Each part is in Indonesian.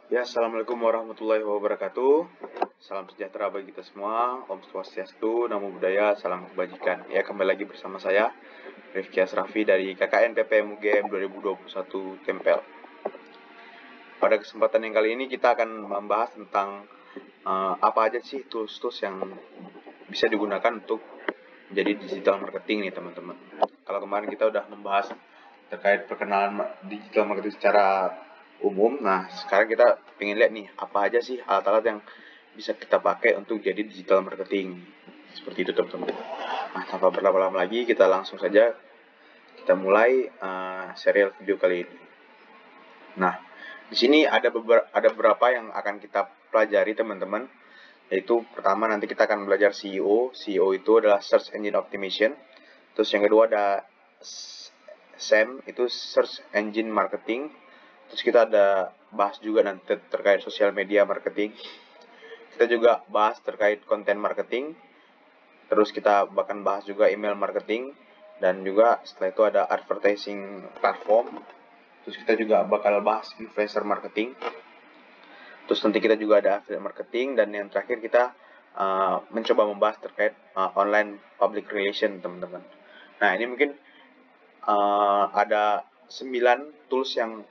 Ya, Assalamualaikum warahmatullahi wabarakatuh. Salam sejahtera bagi kita semua. Om Swastiastu, Namo Buddhaya, salam kebajikan. Ya, kembali lagi bersama saya, Rifki Asrafi dari KKN PPM UGM 2021 Tempel. Pada kesempatan yang kali ini kita akan membahas tentang apa aja sih tools-tools yang bisa digunakan untuk menjadi digital marketing nih teman-teman. Kalau kemarin kita udah membahas terkait perkenalan digital marketing secara umum, nah sekarang kita pengen lihat nih apa aja sih alat-alat yang bisa kita pakai untuk jadi digital marketing. Seperti itu teman-teman. Nah, tanpa berlama-lama lagi kita langsung saja kita mulai serial video kali ini. Nah, di sini ada beberapa yang akan kita pelajari teman-teman. Yaitu pertama nanti kita akan belajar SEO. SEO itu adalah Search Engine Optimization. Terus yang kedua ada SEM, itu Search Engine Marketing. Terus kita ada bahas juga nanti terkait social media marketing. Kita juga bahas terkait content marketing. Terus kita bahkan bahas juga email marketing. Dan juga setelah itu ada advertising platform. Terus kita juga bakal bahas influencer marketing. Terus nanti kita juga ada affiliate marketing. Dan yang terakhir kita mencoba membahas terkait online public relation teman-teman. Nah, ini mungkin ada 9 tools yang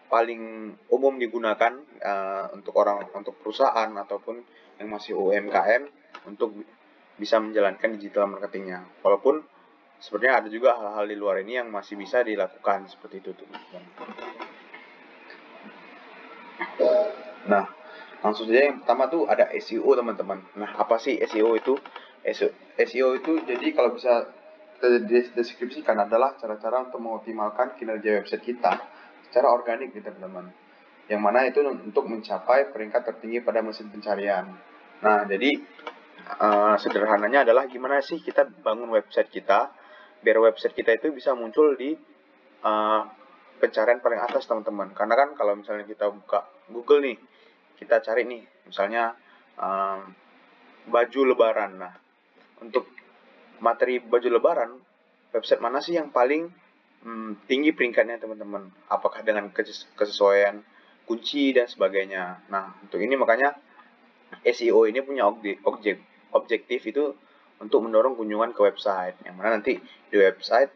paling umum digunakan untuk perusahaan ataupun yang masih UMKM untuk bisa menjalankan digital marketingnya. Walaupun sebenarnya ada juga hal-hal di luar ini yang masih bisa dilakukan seperti itu teman-teman. Nah, langsung saja yang pertama tuh ada SEO teman-teman. Nah, apa sih SEO itu? SEO itu jadi kalau bisa kita deskripsikan adalah cara-cara untuk mengoptimalkan kinerja website kita secara organik nih teman-teman. Yang mana itu untuk mencapai peringkat tertinggi pada mesin pencarian. Nah, jadi sederhananya adalah gimana sih kita bangun website kita biar website kita itu bisa muncul di pencarian paling atas teman-teman. Karena kan kalau misalnya kita buka Google nih, kita cari nih misalnya baju lebaran. Nah, untuk materi baju lebaran, website mana sih yang paling tinggi peringkatnya teman-teman? Apakah dengan kesesuaian kunci dan sebagainya. Nah, untuk ini makanya SEO ini punya objektif itu untuk mendorong kunjungan ke website. Yang mana nanti di website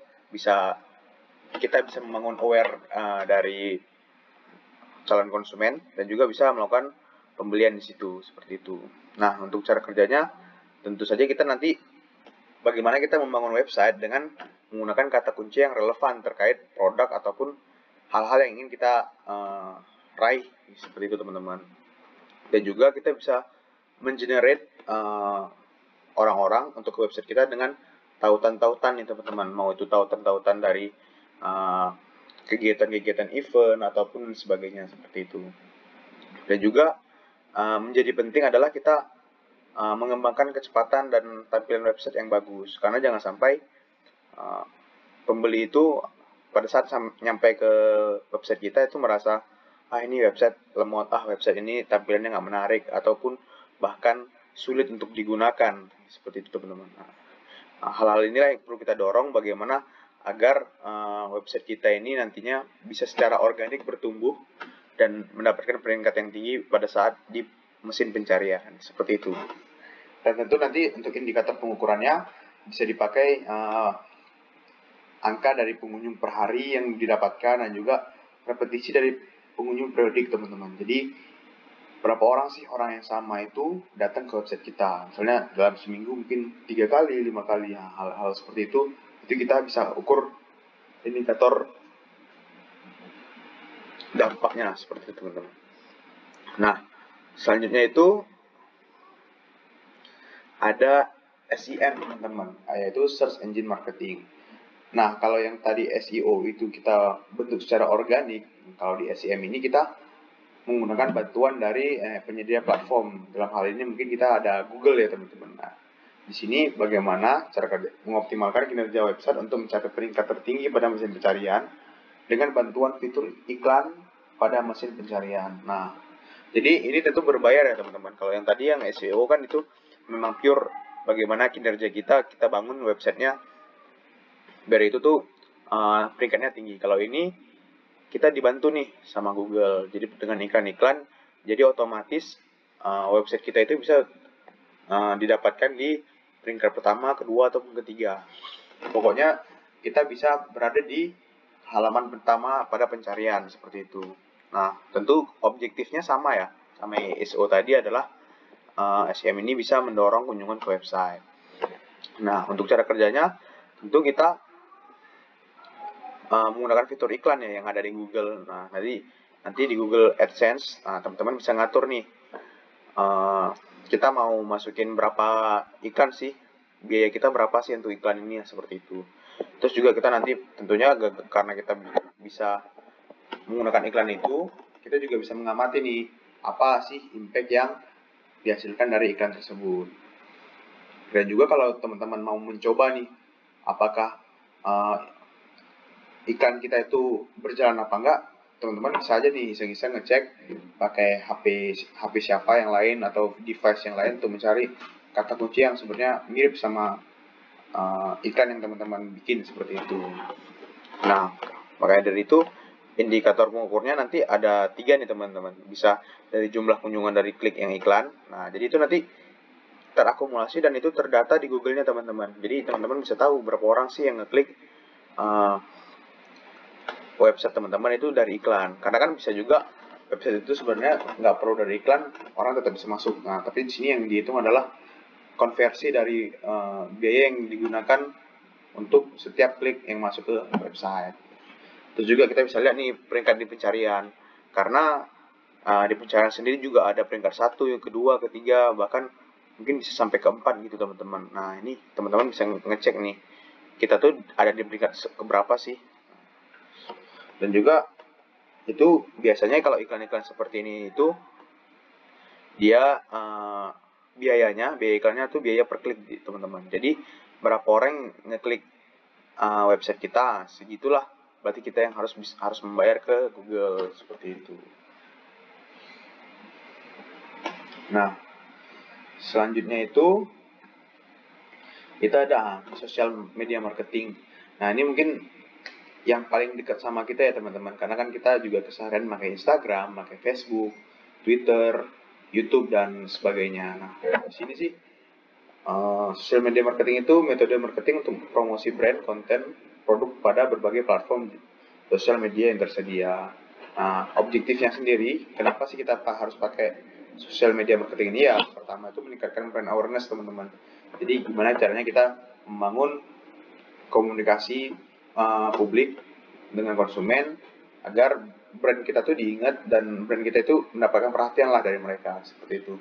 kita bisa membangun aware dari calon konsumen dan juga bisa melakukan pembelian di situ seperti itu. Nah, untuk cara kerjanya tentu saja kita nanti bagaimana kita membangun website dengan menggunakan kata kunci yang relevan terkait produk ataupun hal-hal yang ingin kita raih seperti itu teman-teman. Dan juga kita bisa mengenerate orang-orang untuk website kita dengan tautan-tautan nih teman-teman. Mau itu tautan-tautan dari kegiatan-kegiatan event ataupun sebagainya seperti itu. Dan juga menjadi penting adalah kita mengembangkan kecepatan dan tampilan website yang bagus. Karena jangan sampai pembeli itu pada saat nyampe ke website kita itu merasa ini website lemot, website ini tampilannya nggak menarik ataupun bahkan sulit untuk digunakan seperti itu teman-teman. Hal-hal inilah yang perlu kita dorong bagaimana agar website kita ini nantinya bisa secara organik bertumbuh dan mendapatkan peringkat yang tinggi pada saat di mesin pencarian seperti itu. Dan tentu nanti untuk indikator pengukurannya bisa dipakai angka dari pengunjung per hari yang didapatkan dan juga repetisi dari pengunjung periodik teman-teman. Jadi berapa orang sih orang yang sama itu datang ke website kita? Misalnya dalam seminggu mungkin 3 kali, 5 kali, hal-hal seperti itu kita bisa ukur indikator dampaknya seperti itu teman-teman. Nah, selanjutnya itu ada SEM teman-teman, yaitu Search Engine Marketing. Nah, kalau yang tadi SEO itu kita bentuk secara organik, kalau di SEM ini kita menggunakan bantuan dari penyedia platform. Dalam hal ini mungkin kita ada Google ya teman-teman. Nah, di sini bagaimana cara mengoptimalkan kinerja website untuk mencapai peringkat tertinggi pada mesin pencarian dengan bantuan fitur iklan pada mesin pencarian. Nah, jadi ini tentu berbayar ya teman-teman. Kalau yang tadi yang SEO kan itu memang pure bagaimana kinerja kita bangun websitenya biar itu tuh peringkatnya tinggi. Kalau ini kita dibantu nih sama Google. Jadi dengan iklan-iklan, jadi otomatis website kita itu bisa didapatkan di peringkat pertama, kedua, ataupun ketiga. Pokoknya kita bisa berada di halaman pertama pada pencarian seperti itu. Nah, tentu objektifnya sama ya, sama SEO tadi adalah SEM ini bisa mendorong kunjungan ke website. Nah, untuk cara kerjanya tentu kita menggunakan fitur iklan ya yang ada di Google. Nah, nanti di Google AdSense, teman-teman bisa ngatur nih kita mau masukin berapa iklan sih, biaya kita berapa sih untuk iklan ini ya, seperti itu. Terus juga kita nanti tentunya karena kita bisa menggunakan iklan itu, kita juga bisa mengamati nih apa sih impact yang dihasilkan dari iklan tersebut. Dan juga kalau teman-teman mau mencoba nih apakah iklan kita itu berjalan apa enggak, teman-teman bisa aja nih iseng-iseng ngecek pakai HP siapa yang lain atau device yang lain untuk mencari kata kunci yang sebenarnya mirip sama iklan yang teman-teman bikin seperti itu. Nah, makanya dari itu indikator pengukurnya nanti ada 3 nih teman-teman. Bisa dari jumlah kunjungan dari klik yang iklan. Nah, jadi itu nanti terakumulasi dan itu terdata di Google-nya teman-teman. Jadi teman-teman bisa tahu berapa orang sih yang ngeklik website teman-teman itu dari iklan. Karena kan bisa juga website itu sebenarnya nggak perlu dari iklan, orang tetap bisa masuk. Nah, tapi di sini yang dihitung adalah konversi dari biaya yang digunakan untuk setiap klik yang masuk ke website. Terus juga kita bisa lihat nih peringkat di pencarian. Karena di pencarian sendiri juga ada peringkat 1, yang kedua, ketiga, bahkan mungkin bisa sampai ke 4 gitu teman-teman. Nah, ini teman-teman bisa ngecek nih, kita tuh ada di peringkat keberapa sih. Dan juga itu biasanya kalau iklan-iklan seperti ini itu dia biaya iklannya tuh biaya per klik teman-teman. Jadi berapa orang ngeklik website kita, segitulah berarti kita yang harus membayar ke Google seperti itu. Nah, selanjutnya itu kita ada sosial media marketing. Nah, ini mungkin yang paling dekat sama kita ya teman-teman, karena kan kita juga keseharian pakai Instagram, pakai Facebook, Twitter, YouTube dan sebagainya. Nah, di sini sih social media marketing itu metode marketing untuk promosi brand, konten, produk pada berbagai platform sosial media yang tersedia. Nah, objektifnya sendiri, kenapa sih kita harus pakai social media marketing ini ya? Pertama itu meningkatkan brand awareness teman-teman. Jadi gimana caranya kita membangun komunikasi publik dengan konsumen agar brand kita tuh diingat dan brand kita itu mendapatkan perhatian lah dari mereka seperti itu.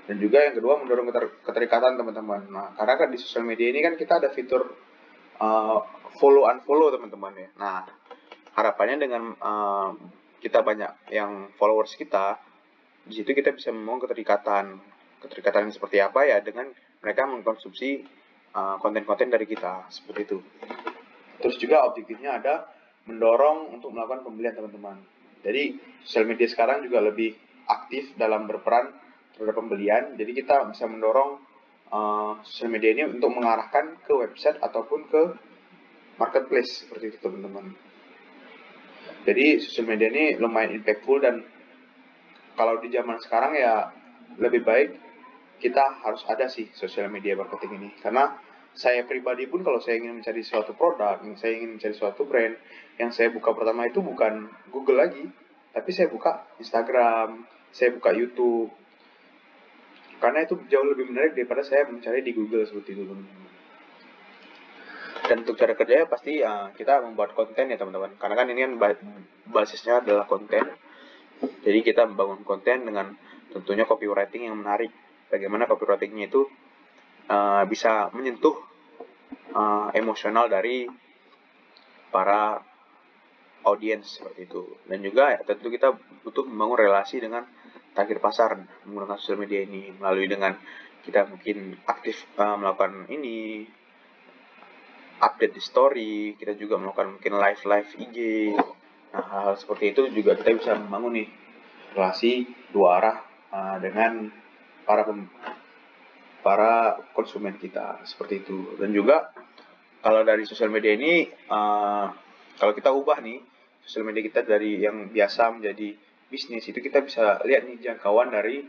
Dan juga yang kedua mendorong keterikatan teman-teman. Nah, karena kan di sosial media ini kan kita ada fitur follow unfollow teman-teman ya. Nah, harapannya dengan kita banyak yang followers kita, di situ kita bisa membangun keterikatan. Keterikatan seperti apa ya, dengan mereka mengkonsumsi konten-konten dari kita seperti itu. Terus juga objektifnya ada mendorong untuk melakukan pembelian teman-teman. Jadi sosial media sekarang juga lebih aktif dalam berperan terhadap pembelian. Jadi kita bisa mendorong sosial media ini untuk mengarahkan ke website ataupun ke marketplace seperti itu teman-teman. Jadi sosial media ini lumayan impactful dan kalau di zaman sekarang ya lebih baik kita harus ada sih sosial media marketing ini, karena saya pribadi pun kalau saya ingin mencari suatu produk, saya ingin mencari suatu brand, yang saya buka pertama itu bukan Google lagi, tapi saya buka Instagram, saya buka YouTube, karena itu jauh lebih menarik daripada saya mencari di Google seperti itu teman-teman. Dan untuk cara kerjanya pasti kita membuat konten ya teman-teman, karena kan ini kan basisnya adalah konten. Jadi kita membangun konten dengan tentunya copywriting yang menarik. Bagaimana copywritingnya itu bisa menyentuh emosional dari para audiens seperti itu. Dan juga tentu kita butuh membangun relasi dengan target pasar menggunakan sosial media ini, melalui dengan kita mungkin aktif melakukan ini, update di story, kita juga melakukan mungkin live IG. Nah, hal seperti itu juga kita bisa membangun nih relasi dua arah dengan para konsumen kita seperti itu. Dan juga kalau dari sosial media ini kalau kita ubah nih sosial media kita dari yang biasa menjadi bisnis, itu kita bisa lihat nih jangkauan dari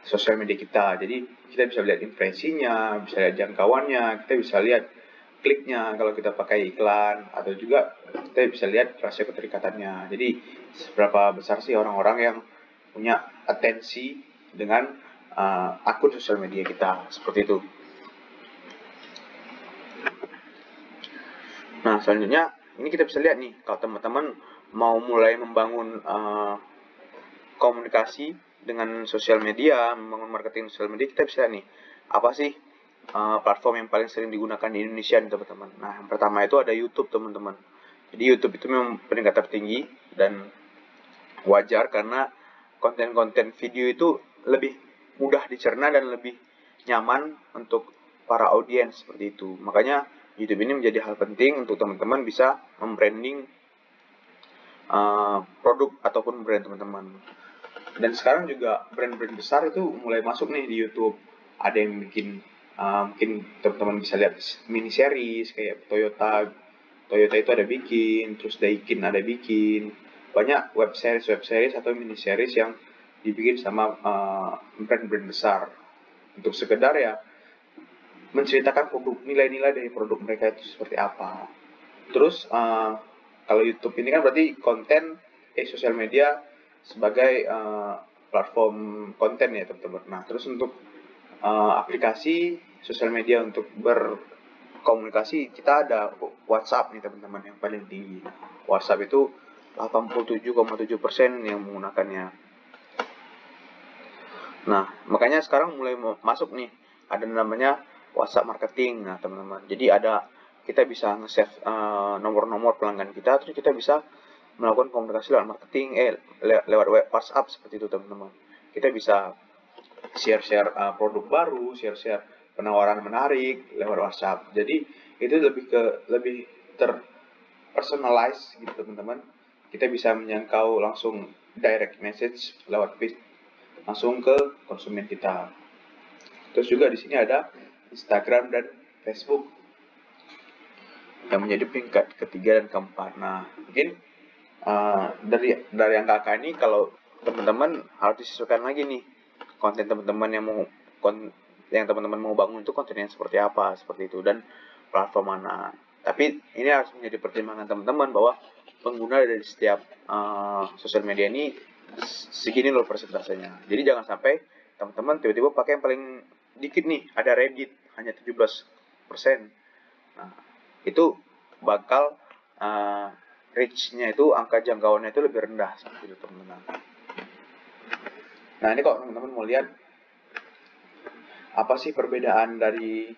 sosial media kita. Jadi kita bisa lihat impresinya, bisa lihat jangkauannya, kita bisa lihat kliknya kalau kita pakai iklan, atau juga kita bisa lihat rasio keterikatannya. Jadi seberapa besar sih orang-orang yang punya atensi dengan akun sosial media kita, seperti itu. Nah, selanjutnya ini kita bisa lihat nih, kalau teman-teman mau mulai membangun komunikasi dengan sosial media, membangun marketing sosial media, kita bisa nih, apa sih platform yang paling sering digunakan di Indonesia nih teman-teman. Nah, yang pertama itu ada YouTube teman-teman. Jadi YouTube itu memang peringkat tertinggi dan wajar karena konten-konten video itu lebih mudah dicerna dan lebih nyaman untuk para audiens seperti itu. Makanya YouTube ini menjadi hal penting untuk teman-teman bisa membranding produk ataupun brand teman-teman. Dan sekarang juga brand-brand besar itu mulai masuk nih di YouTube. Ada yang bikin, mungkin teman-teman bisa lihat mini series kayak Toyota itu ada bikin, terus Daikin ada bikin. Banyak web series atau mini series yang dibikin sama brand-brand besar untuk sekedar ya menceritakan produk, nilai-nilai dari produk mereka itu seperti apa. Terus kalau YouTube ini kan berarti konten sosial media sebagai platform konten ya teman-teman. Nah, terus untuk aplikasi sosial media untuk berkomunikasi, kita ada WhatsApp nih teman-teman yang paling tinggi. WhatsApp itu 87,7% yang menggunakannya. Nah, makanya sekarang mulai masuk nih, ada namanya WhatsApp marketing. Nah, teman-teman, jadi kita bisa nge-save nomor-nomor pelanggan kita, terus kita bisa melakukan komunikasi lewat marketing, lewat WhatsApp seperti itu teman-teman. Kita bisa share-share produk baru, share-share penawaran menarik lewat WhatsApp. Jadi itu lebih terpersonalize gitu teman-teman. Kita bisa menjangkau langsung direct message lewat feed langsung ke konsumen kita. Terus juga di sini ada Instagram dan Facebook yang menjadi peringkat ketiga dan keempat. Nah, mungkin dari angka-angka ini, kalau teman-teman harus disesuaikan lagi nih konten teman-teman yang teman-teman mau bangun itu kontennya seperti apa, seperti itu, dan platform mana. Tapi ini harus menjadi pertimbangan teman-teman bahwa pengguna dari setiap sosial media ini segini loh persentasenya. Jadi jangan sampai teman-teman tiba-tiba pakai yang paling dikit nih, ada Reddit hanya 17%. Nah, itu bakal reach-nya itu, angka jangkauannya itu lebih rendah seperti itu teman-teman. Nah, ini kok teman-teman mau lihat apa sih perbedaan dari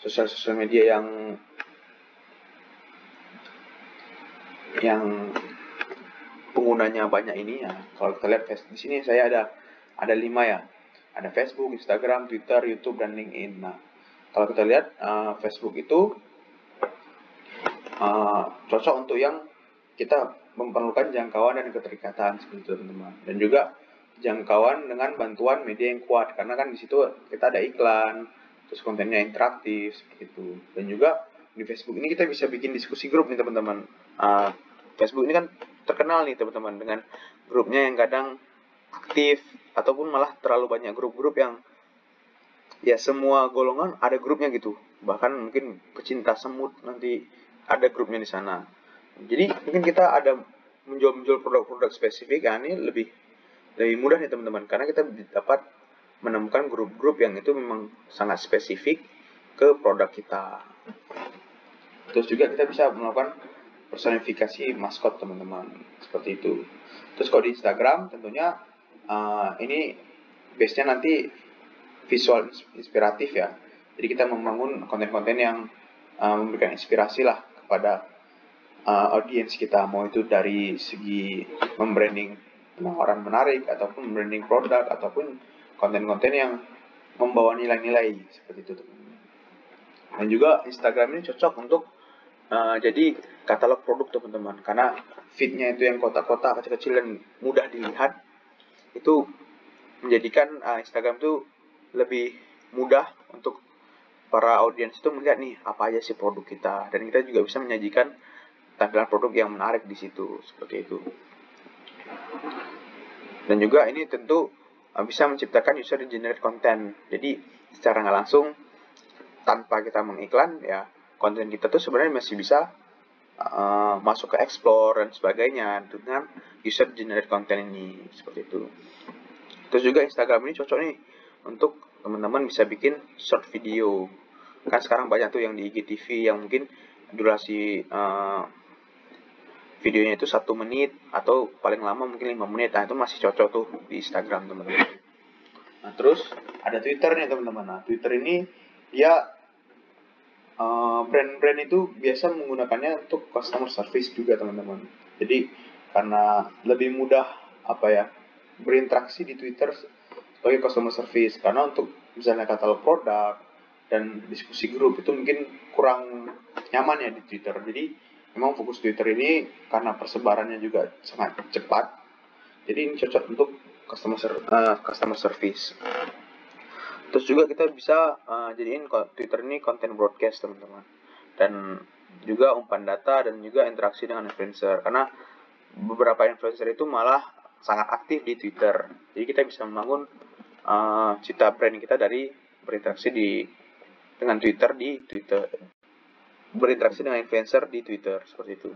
sosial media yang penggunanya banyak ini ya. Kalau kita lihat di sini saya ada 5 ya. Ada Facebook, Instagram, Twitter, YouTube, dan LinkedIn. Nah, kalau kita lihat Facebook itu cocok untuk yang kita memerlukan jangkauan dan keterikatan seperti itu teman-teman. Dan juga jangkauan dengan bantuan media yang kuat, karena kan di situ kita ada iklan, terus kontennya interaktif seperti itu. Dan juga di Facebook ini kita bisa bikin diskusi grup nih teman-teman. Facebook ini kan terkenal nih teman-teman dengan grupnya yang kadang aktif, ataupun malah terlalu banyak grup-grup yang ya semua golongan ada grupnya gitu. Bahkan mungkin pecinta semut nanti ada grupnya di sana. Jadi mungkin kita ada menjual produk-produk spesifik, ya ini lebih mudah nih teman-teman, karena kita dapat menemukan grup-grup yang itu memang sangat spesifik ke produk kita. Terus juga kita bisa melakukan personifikasi maskot teman-teman, seperti itu. Terus kalau di Instagram tentunya ini base-nya nanti visual inspiratif ya. Jadi kita membangun konten-konten yang memberikan inspirasi lah kepada audiens kita, mau itu dari segi membranding penawaran menarik, ataupun membranding produk, ataupun konten-konten yang membawa nilai-nilai seperti itu teman-teman. Dan juga Instagram ini cocok untuk jadi katalog produk teman-teman, karena feed-nya itu yang kotak-kotak kecil-kecil dan mudah dilihat, itu menjadikan Instagram itu lebih mudah untuk para audiens itu melihat nih apa aja sih produk kita, dan kita juga bisa menyajikan tampilan produk yang menarik di situ, seperti itu. Dan juga ini tentu bisa menciptakan user generate content. Jadi secara nggak langsung tanpa kita mengiklan, ya konten kita tuh sebenarnya masih bisa masuk ke explore dan sebagainya dengan user generate content ini, seperti itu. Terus juga Instagram ini cocok nih untuk teman-teman bisa bikin short video. Kan sekarang banyak tuh yang di IGTV yang mungkin durasi videonya itu 1 menit atau paling lama mungkin 5 menit. Nah, itu masih cocok tuh di Instagram, teman-teman. Nah, terus ada Twitter nih, teman-teman. Nah, Twitter ini dia brand-brand itu biasa menggunakannya untuk customer service juga, teman-teman. Jadi karena lebih mudah berinteraksi di Twitter sebagai customer service, karena untuk misalnya katalog produk dan diskusi grup itu mungkin kurang nyaman ya di Twitter. Jadi memang fokus Twitter ini karena persebarannya juga sangat cepat, jadi ini cocok untuk customer service. Terus juga kita bisa jadiin Twitter ini konten broadcast, teman-teman, dan juga umpan data dan juga interaksi dengan influencer, karena beberapa influencer itu malah sangat aktif di Twitter. Jadi kita bisa membangun cita brand kita dari berinteraksi dengan Twitter berinteraksi dengan influencer di Twitter, seperti itu.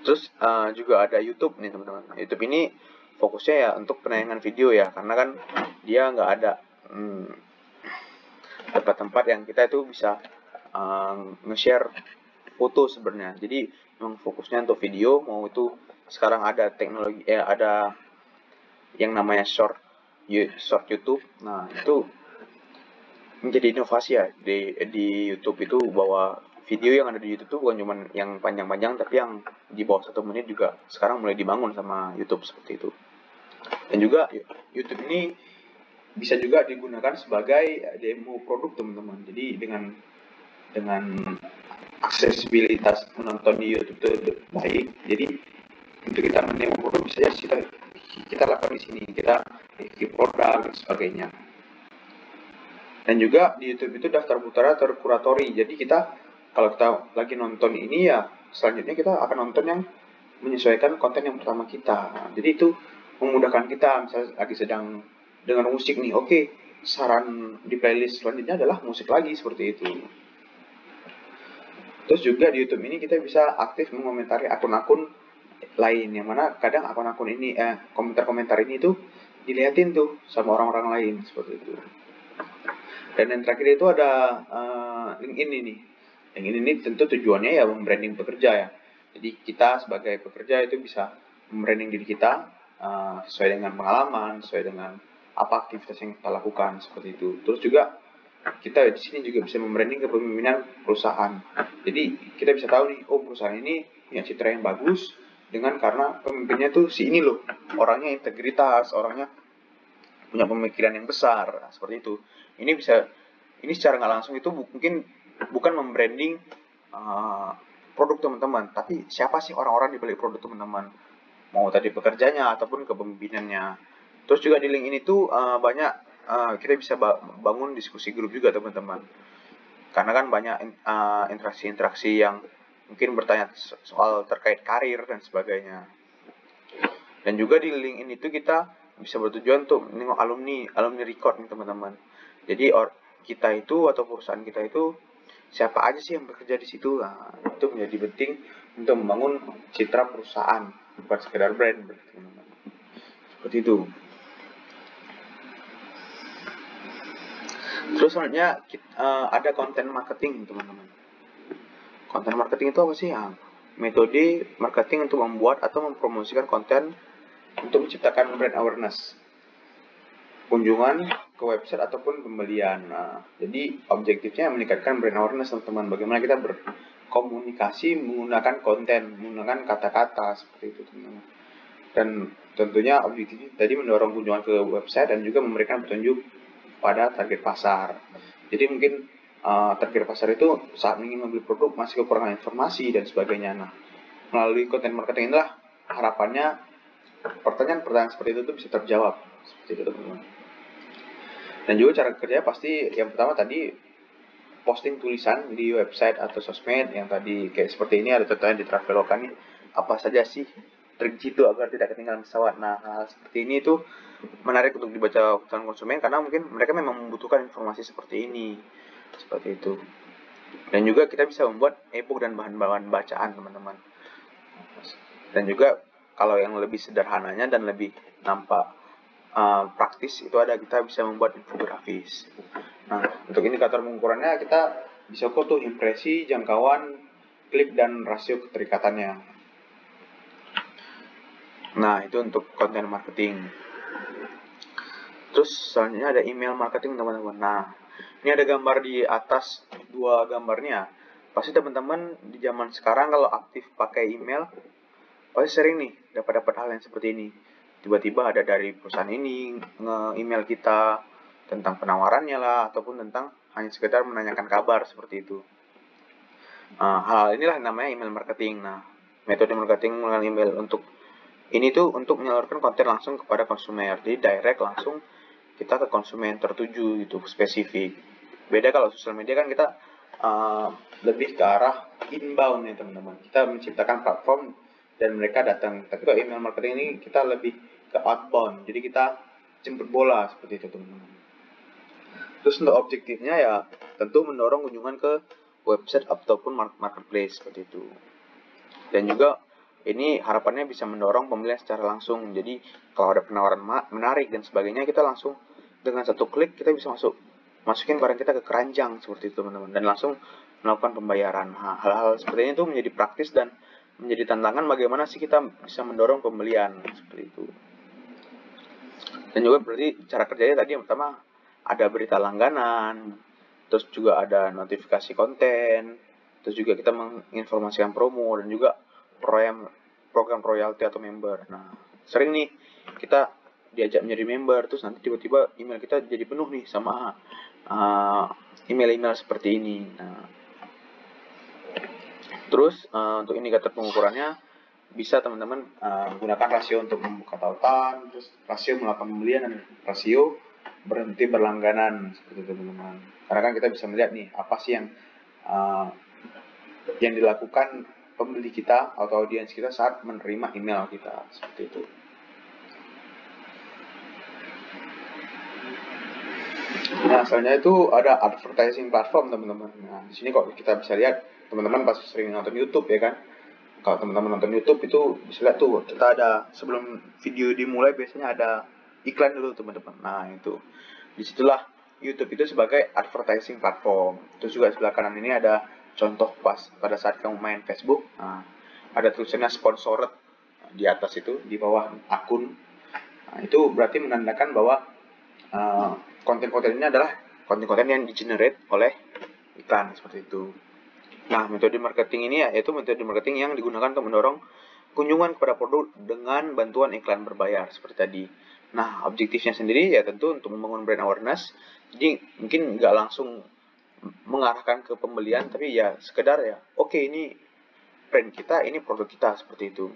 Terus juga ada YouTube nih, teman-teman. YouTube ini fokusnya ya untuk penayangan video ya, karena kan dia nggak ada tempat-tempat yang kita itu bisa nge-share foto sebenarnya. Jadi memang fokusnya untuk video, mau itu sekarang ada teknologi ada yang namanya short YouTube. Nah, itu menjadi inovasi ya di YouTube itu, bahwa video yang ada di YouTube itu bukan cuma yang panjang-panjang, tapi yang di bawah 1 menit juga sekarang mulai dibangun sama YouTube, seperti itu. Dan juga YouTube ini bisa juga digunakan sebagai demo produk, teman-teman. Jadi dengan aksesibilitas menonton di YouTube itu baik, jadi untuk kita mendemo produk bisa kita lakukan di sini, kita review produk dan sebagainya. Dan juga di YouTube itu daftar putaran terkuratori. Jadi kalau kita lagi nonton ini ya, selanjutnya kita akan nonton yang menyesuaikan konten yang pertama kita. Jadi itu memudahkan kita, misalnya lagi sedang dengar musik nih, oke, saran di playlist selanjutnya adalah musik lagi, seperti itu. Terus juga di YouTube ini kita bisa aktif mengomentari akun-akun lain, yang mana kadang akun-akun ini komentar-komentar ini tuh dilihatin tuh sama orang-orang lain, seperti itu. Dan yang terakhir itu ada LinkedIn ini. LinkedIn ini tentu tujuannya ya membranding pekerja ya. Jadi kita sebagai pekerja itu bisa membranding diri kita sesuai dengan pengalaman, sesuai dengan apa aktivitas yang kita lakukan, seperti itu. Terus juga kita di sini juga bisa membranding kepemimpinan perusahaan. Jadi kita bisa tahu nih, oh perusahaan ini punya citra yang bagus dengan karena pemimpinnya tuh si ini loh, orangnya integritas, orangnya punya pemikiran yang besar, seperti itu. Ini secara nggak langsung itu mungkin bukan membranding produk teman-teman, tapi siapa sih orang-orang di balik produk teman-teman, mau tadi pekerjanya ataupun kepemimpinannya. Terus juga di link ini tuh banyak kita bisa bangun diskusi grup juga, teman-teman, karena kan banyak interaksi-interaksi yang mungkin bertanya soal terkait karir dan sebagainya. Dan juga di link ini tuh kita bisa bertujuan untuk menengok alumni record nih, teman-teman. Jadi kita itu atau perusahaan kita itu siapa aja sih yang bekerja di situ. Nah, itu menjadi penting untuk membangun citra perusahaan, bukan sekedar brand, teman-teman. Seperti itu. Terus selanjutnya ada content marketing, teman-teman. Content marketing itu apa sih? Metode marketing untuk membuat atau mempromosikan konten untuk menciptakan brand awareness, kunjungan ke website ataupun pembelian. Nah, jadi objektifnya meningkatkan brand awareness, teman-teman. Bagaimana kita berkomunikasi menggunakan konten, menggunakan kata-kata, seperti itu, teman-teman. Dan tentunya objektifnya tadi mendorong kunjungan ke website dan juga memberikan petunjuk pada target pasar. Jadi mungkin target pasar itu saat ingin membeli produk masih kekurangan informasi dan sebagainya. Nah, melalui konten marketing inilah harapannya pertanyaan-pertanyaan seperti itu tuh bisa terjawab, seperti itu, teman-teman. Dan juga cara kerja pasti yang pertama tadi posting tulisan di website atau sosmed yang tadi kayak seperti ini, ada contohnya di Traveloka nih, apa saja sih trik jitu agar tidak ketinggalan pesawat. Nah, hal seperti ini tuh menarik untuk dibaca calon konsumen karena mungkin mereka memang membutuhkan informasi seperti ini, seperti itu. Dan juga kita bisa membuat e-book dan bahan-bahan bacaan, teman-teman. Dan juga kalau yang lebih sederhananya dan lebih nampak praktis itu ada, kita bisa membuat infografis. Nah, untuk indikator pengukurannya kita bisa ukur tuh impresi, jangkauan, klik, dan rasio keterikatannya. Nah, itu untuk konten marketing. Terus selanjutnya ada email marketing, teman-teman. Nah, ini ada gambar di atas, dua gambarnya. Pasti teman-teman di zaman sekarang kalau aktif pakai email, pasti sering nih dapat hal yang seperti ini. Tiba-tiba ada dari perusahaan ini nge-email kita tentang penawarannya lah, ataupun tentang hanya sekedar menanyakan kabar seperti itu. Hal inilah namanya email marketing. Nah, metode marketing menggunakan email untuk ini tuh untuk menyalurkan konten langsung kepada konsumen, jadi direct langsung kita ke konsumen tertuju gitu, spesifik. Beda kalau sosial media kan kita lebih ke arah inbound nih teman-teman. Kita menciptakan platform dan mereka datang. Tapi kalau email marketing ini kita lebih ke outbound, jadi kita jemput bola seperti itu teman-teman. Terus untuk objektifnya ya tentu mendorong kunjungan ke website ataupun marketplace seperti itu. Dan juga ini harapannya bisa mendorong pembelian secara langsung. Jadi kalau ada penawaran menarik dan sebagainya, kita langsung dengan satu klik kita bisa masukin barang kita ke keranjang seperti itu teman-teman, dan langsung melakukan pembayaran. Hal-hal seperti ini tuh menjadi praktis dan menjadi tantangan bagaimana sih kita bisa mendorong pembelian seperti itu. Dan juga berarti cara kerjanya tadi yang pertama ada berita langganan, terus juga ada notifikasi konten, terus juga kita menginformasikan promo, dan juga program royalty atau member. Nah, sering nih kita diajak menjadi member, terus nanti tiba-tiba email kita jadi penuh nih sama email-email seperti ini. Nah, terus untuk indikator pengukurannya bisa teman-teman gunakan rasio untuk membuka tautan, terus rasio melakukan pembelian, dan rasio berhenti berlangganan seperti itu teman-teman. Karena kan kita bisa melihat nih apa sih yang dilakukan pembeli kita atau audiens kita saat menerima email kita seperti itu. Nah, selanjutnya itu ada advertising platform teman-teman. Nah, di sini kok kita bisa lihat teman-teman pasti sering nonton YouTube ya kan. Kalau teman-teman nonton YouTube itu bisa lihat tuh kita ada sebelum video dimulai biasanya ada iklan dulu teman-teman. Nah, itu disitulah YouTube itu sebagai advertising platform. Terus juga sebelah kanan ini ada contoh pas pada saat kamu main Facebook, nah, ada tulisannya sponsored di atas itu, di bawah akun. Nah, itu berarti menandakan bahwa konten-konten ini adalah konten-konten yang di-generate oleh iklan seperti itu. Nah, metode marketing ini yaitu metode marketing yang digunakan untuk mendorong kunjungan kepada produk dengan bantuan iklan berbayar seperti tadi. Nah, objektifnya sendiri ya tentu untuk membangun brand awareness. Jadi mungkin nggak langsung mengarahkan ke pembelian, tapi ya sekedar ya oke, ini brand kita, ini produk kita seperti itu.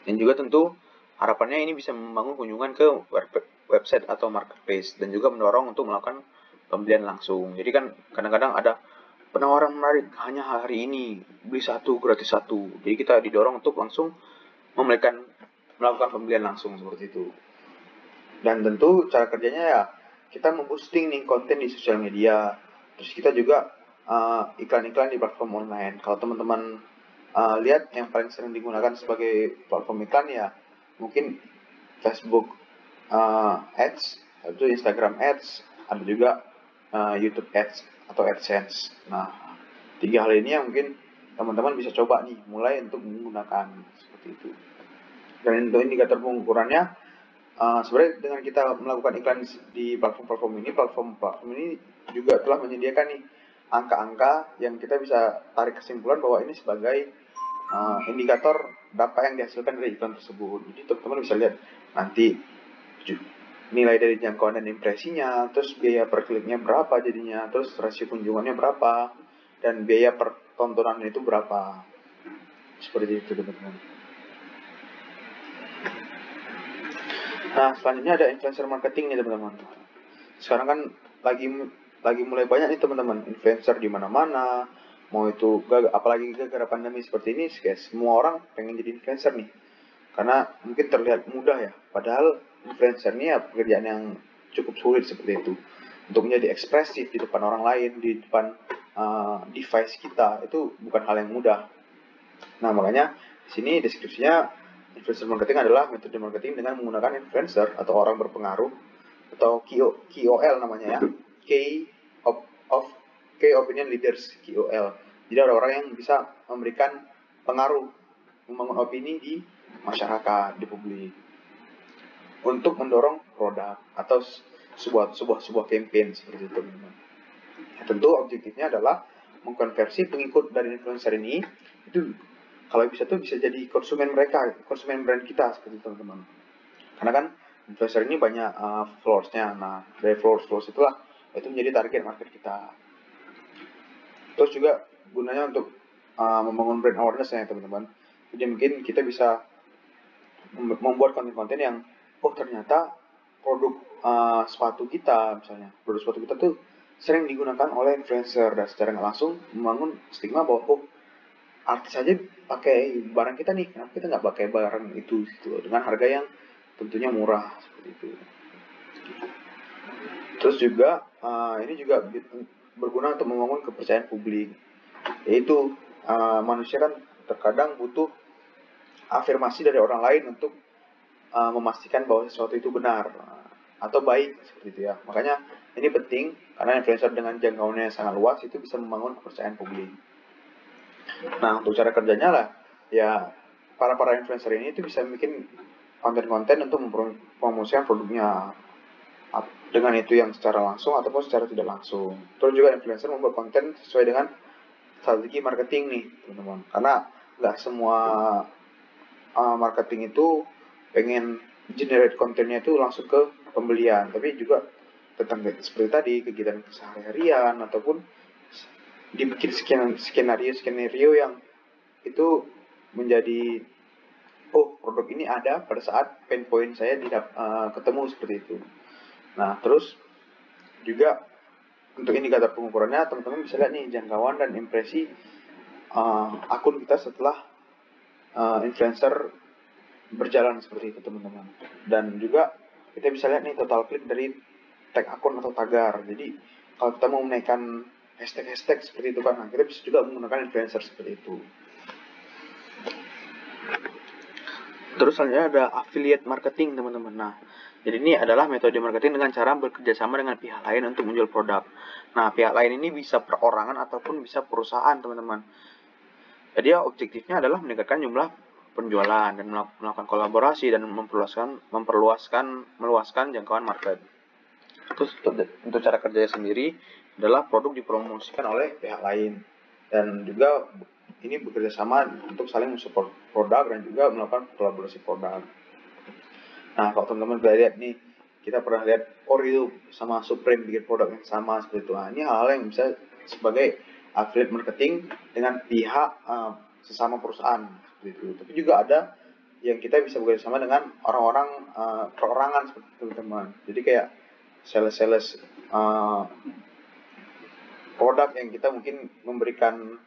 Dan juga tentu harapannya ini bisa membangun kunjungan ke website atau marketplace dan juga mendorong untuk melakukan pembelian langsung. Jadi kan kadang-kadang ada penawaran menarik hanya hari ini, beli satu gratis satu. Jadi kita didorong untuk langsung melakukan pembelian langsung seperti itu. Dan tentu cara kerjanya ya kita memboosting nih konten di sosial media. Terus kita juga iklan-iklan di platform online. Kalau teman-teman lihat yang paling sering digunakan sebagai platform iklan ya mungkin Facebook Ads, atau Instagram Ads, ada juga YouTube Ads atau AdSense. Nah, tiga hal ini yang mungkin teman-teman bisa coba nih mulai untuk menggunakan seperti itu. Dan untuk indikator pengukurannya, sebenarnya dengan kita melakukan iklan di platform ini juga telah menyediakan nih angka-angka yang kita bisa tarik kesimpulan bahwa ini sebagai indikator dampak yang dihasilkan dari iklan tersebut. Jadi teman-teman bisa lihat nanti nilai dari jangkauan dan impresinya, terus biaya per kliknya berapa jadinya, terus rasio kunjungannya berapa, dan biaya per tontonan itu berapa. Seperti itu teman-teman. Nah, selanjutnya ada influencer marketing nih teman-teman. Sekarang kan lagi lagi mulai banyak nih teman-teman influencer di mana-mana. Mau itu apalagi gara-gara pandemi seperti ini, guys, semua orang pengen jadi influencer nih. Karena mungkin terlihat mudah ya, padahal influencer ini ya pekerjaan yang cukup sulit seperti itu. Untuk menjadi ekspresif di depan orang lain, di depan device kita, itu bukan hal yang mudah. Nah, makanya di sini deskripsinya influencer marketing adalah metode marketing dengan menggunakan influencer atau orang berpengaruh atau KOL namanya ya. of Key Opinion Leaders, KOL. Jadi orang-orang yang bisa memberikan pengaruh, membangun opini di masyarakat, di publik untuk mendorong produk atau sebuah campaign seperti itu. Tentu objektifnya adalah mengkonversi pengikut dari influencer ini itu kalau bisa tuh bisa jadi konsumen mereka, konsumen brand kita seperti itu teman-teman. Karena kan influencer ini banyak followersnya. Nah, dari followers itulah itu menjadi target market kita. Terus juga gunanya untuk membangun brand awareness ya teman-teman. Jadi mungkin kita bisa membuat konten-konten yang ternyata produk sepatu kita misalnya, produk sepatu kita tuh sering digunakan oleh influencer dan secara nggak langsung membangun stigma bahwa artis aja pakai barang kita nih, kenapa kita nggak pakai barang itu gitu, dengan harga yang tentunya murah seperti itu. Terus juga ini juga berguna untuk membangun kepercayaan publik, yaitu manusia kan terkadang butuh afirmasi dari orang lain untuk memastikan bahwa sesuatu itu benar atau baik seperti itu ya. Makanya ini penting karena influencer dengan jangkauannya yang sangat luas itu bisa membangun kepercayaan publik. Nah, untuk cara kerjanya lah, ya para influencer ini itu bisa bikin konten-konten untuk mempromosikan produknya. Dengan itu yang secara langsung ataupun secara tidak langsung. Terus juga influencer membuat konten sesuai dengan strategi marketing nih, teman-teman. Karena nggak semua marketing itu pengen generate kontennya itu langsung ke pembelian, tapi juga tentang seperti tadi kegiatan keseharian ataupun dibikin skenario yang itu menjadi produk ini ada pada saat pain point saya tidak ketemu seperti itu. Nah, terus juga untuk indikator pengukurannya teman-teman bisa lihat nih jangkauan dan impresi akun kita setelah influencer berjalan seperti itu teman-teman. Dan juga kita bisa lihat nih total klik dari tag akun atau tagar. Jadi kalau kita mau menaikkan hashtag seperti itu kan, kita bisa juga menggunakan influencer seperti itu. Terus selanjutnya ada affiliate marketing teman-teman. Nah, jadi ini adalah metode marketing dengan cara bekerjasama dengan pihak lain untuk menjual produk. Nah, pihak lain ini bisa perorangan ataupun bisa perusahaan teman-teman. Jadi objektifnya adalah meningkatkan jumlah penjualan dan melakukan kolaborasi dan meluaskan jangkauan market. Terus untuk cara kerjanya sendiri adalah produk dipromosikan oleh pihak lain dan juga ini bekerja sama untuk saling mensupport produk dan juga melakukan kolaborasi produk. Nah, kalau teman-teman bisa lihat nih, kita pernah lihat Oreo sama Supreme bikin produk yang sama seperti itu. Nah, ini hal-hal yang bisa sebagai affiliate marketing dengan pihak sesama perusahaan seperti itu. Tapi juga ada yang kita bisa bekerja sama dengan orang-orang perorangan seperti itu teman-teman. Jadi kayak sales produk yang kita mungkin memberikan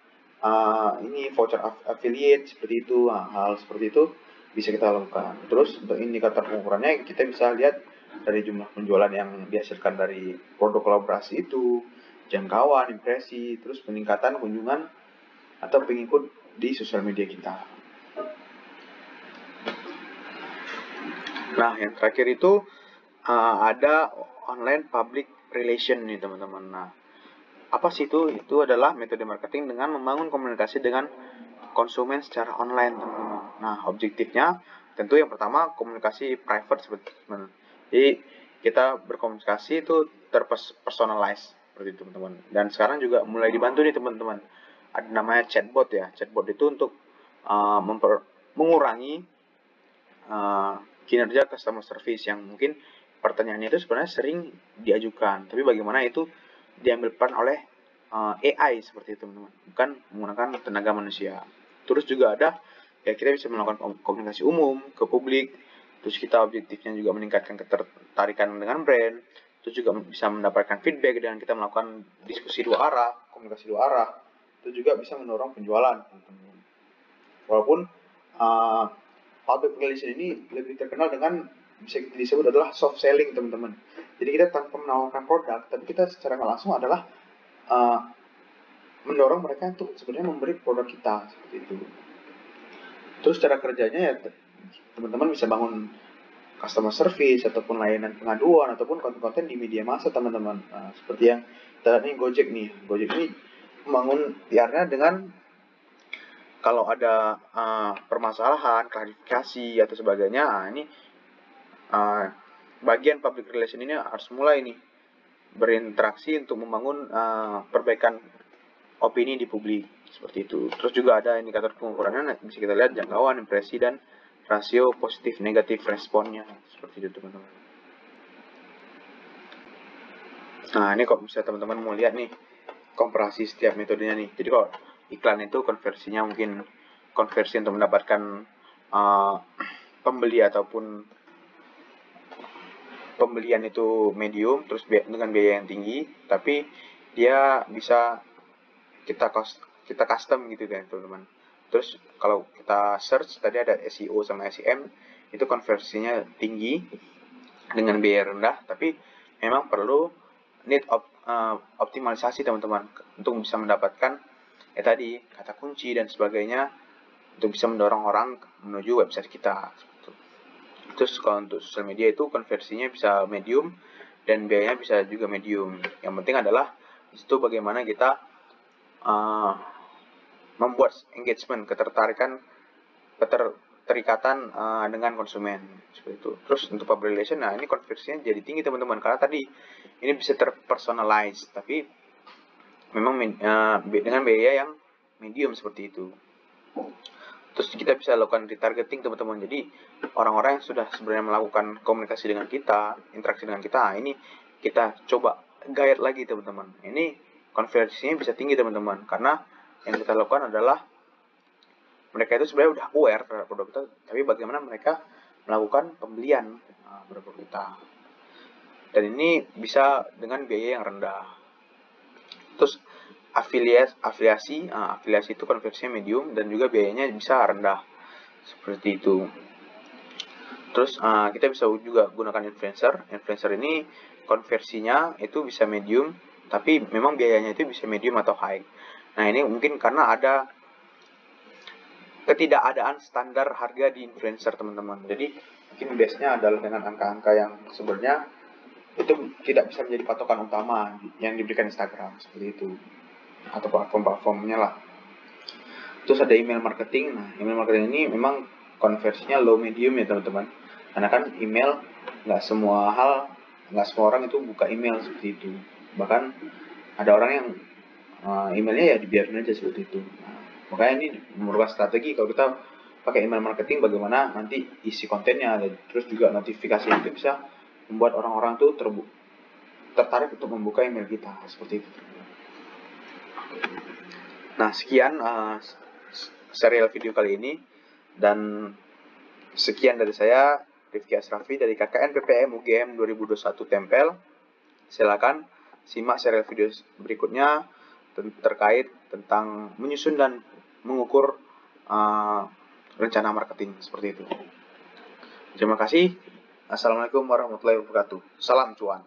ini voucher affiliate seperti itu, hal seperti itu bisa kita lakukan. Terus untuk indikator pengukurannya kita bisa lihat dari jumlah penjualan yang dihasilkan dari produk kolaborasi itu, jangkauan, impresi, terus peningkatan kunjungan atau pengikut di sosial media kita. Nah, yang terakhir itu ada online public relation nih teman-teman. Nah, apa sih itu? Itu adalah metode marketing dengan membangun komunikasi dengan konsumen secara online teman-teman. Nah, objektifnya tentu yang pertama komunikasi private seperti teman-teman. Jadi kita berkomunikasi itu terpersonalize seperti itu teman-teman. Dan sekarang juga mulai dibantu nih teman-teman. Ada namanya chatbot ya. Chatbot itu untuk mengurangi kinerja customer service yang mungkin pertanyaannya itu sebenarnya sering diajukan, tapi bagaimana itu diambil peran oleh AI seperti itu teman-teman, bukan menggunakan tenaga manusia. Terus juga ada ya kita bisa melakukan komunikasi umum ke publik. Terus kita objektifnya juga meningkatkan ketertarikan dengan brand, Itu juga bisa mendapatkan feedback dengan kita melakukan diskusi dua arah, komunikasi dua arah. Itu juga bisa mendorong penjualan, teman-teman. Walaupun public relation ini lebih terkenal dengan bisa disebut adalah soft selling, teman-teman. Jadi kita tanpa menawarkan produk, tapi kita secara nggak langsung adalah mendorong mereka untuk sebenarnya memberi produk kita, seperti itu. Terus cara kerjanya ya teman-teman bisa bangun customer service ataupun layanan pengaduan ataupun konten-konten di media massa, teman-teman. Nah, seperti yang kita ini Gojek nih. Gojek ini membangun PR-nya dengan kalau ada permasalahan, klarifikasi atau sebagainya. Ini bagian public relation ini harus mulai nih berinteraksi untuk membangun perbaikan opini di publik, seperti itu. Terus juga ada indikator pengukurannya, bisa kita lihat jangkauan, impresi, dan rasio positif negatif responnya, seperti itu, teman-teman. Nah, ini kok bisa teman-teman mau lihat nih komparasi setiap metodenya nih. Jadi kalau iklan itu konversinya mungkin konversi untuk mendapatkan pembeli ataupun pembelian itu medium, terus dengan biaya yang tinggi, tapi dia bisa kita custom gitu kan, teman-teman. Terus kalau kita search tadi ada SEO sama SEM, itu konversinya tinggi dengan biaya rendah, tapi memang perlu optimalisasi, teman-teman, untuk bisa mendapatkan tadi kata kunci dan sebagainya untuk bisa mendorong orang menuju website kita. Terus kalau untuk sosial media itu konversinya bisa medium dan biayanya bisa juga medium. Yang penting adalah itu bagaimana kita membuat engagement, keterikatan dengan konsumen, seperti itu. Terus untuk public relation, nah ini konversinya jadi tinggi, teman-teman, karena tadi ini bisa terpersonalize, tapi memang dengan biaya yang medium, seperti itu. Terus kita bisa lakukan retargeting, teman-teman. Jadi orang-orang yang sudah sebenarnya melakukan komunikasi dengan kita, interaksi dengan kita, ini kita coba guide lagi, teman-teman. Ini konversinya bisa tinggi, teman-teman, karena yang kita lakukan adalah mereka itu sebenarnya udah aware terhadap produk kita, tapi bagaimana mereka melakukan pembelian produk kita. Dan ini bisa dengan biaya yang rendah. Terus afiliasi itu konversinya medium dan juga biayanya bisa rendah, seperti itu. Terus kita bisa juga gunakan influencer. Influencer ini konversinya itu bisa medium, tapi memang biayanya itu bisa medium atau high. Nah, ini mungkin karena ada ketidakadaan standar harga di influencer, teman-teman. Jadi mungkin base-nya adalah dengan angka-angka yang sebenarnya itu tidak bisa menjadi patokan utama yang diberikan Instagram, seperti itu, atau platform-platformnya lah. Terus ada email marketing. Nah, email marketing ini memang konversinya low medium ya, teman-teman. Karena kan email nggak semua orang itu buka email seperti itu. Bahkan ada orang yang emailnya ya dibiarin aja seperti itu. Nah, makanya ini merupakan strategi kalau kita pakai email marketing, bagaimana nanti isi kontennya, terus juga notifikasi itu bisa membuat orang-orang tuh tertarik untuk membuka email kita, seperti itu. Nah, sekian serial video kali ini, dan sekian dari saya, Rifki Asrafi dari KKN PPM UGM 2021 Tempel. Silakan simak serial video berikutnya terkait tentang menyusun dan mengukur rencana marketing, seperti itu. Terima kasih. Assalamualaikum warahmatullahi wabarakatuh. Salam cuan.